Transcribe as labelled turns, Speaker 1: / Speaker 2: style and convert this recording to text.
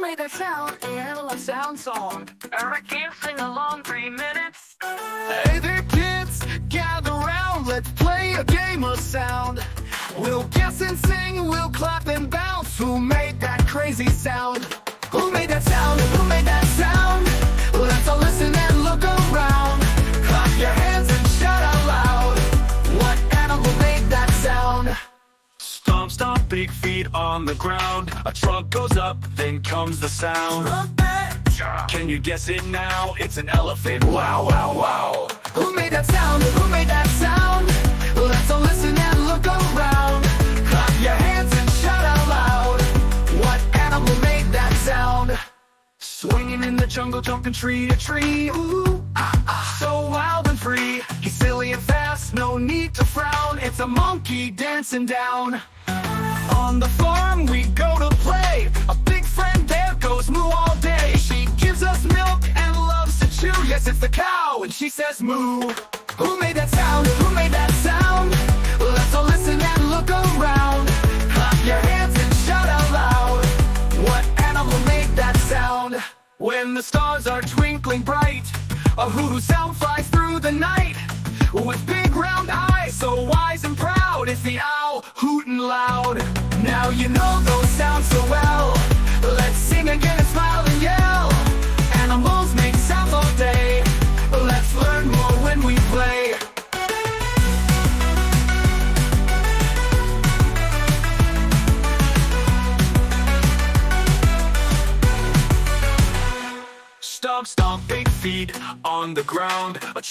Speaker 1: made that sound?
Speaker 2: A sound song. I can't sing along 3 minutes.
Speaker 3: Hey there kids, gather round, let's play a game of sound. We'll guess and sing, we'll clap and bounce. Who made that crazy sound? Who made that sound? Who made that sound? Let's all listen and look around. Clap your hands and shout out loud. What animal made that sound?
Speaker 4: Stomp, stomp, big feet on the ground. A trunk goes up, then comes the sound. Can you guess it now? It's an elephant. Wow, wow, wow.
Speaker 3: Who made that sound? Who made that sound? Let's all listen and look around. Clap your hands and shout out loud. What animal made that sound?
Speaker 4: Swinging in the jungle, jumping tree to tree. Ooh, so wild and free.
Speaker 3: He's silly and fast, no need to frown. It's a monkey dancing down. On the farm we go to play. A big friend there goes moo all day. She gives us milk and loves to chew. Yes, it's the cow and she says moo. Who made that sound? Who made that sound? Let's all listen and look around. Clap your hands and shout out loud. What animal made that sound? When the stars are twinkling bright, a hoo-hoo sound flies through the night. With big round eyes, so wise and proud, it's the owl hooting loud. Now you know those sounds so well. Let's sing again and smile and yell. Animals make sounds all day. Let's learn more when we play.
Speaker 4: Stomp, stomp, big feet on the ground. A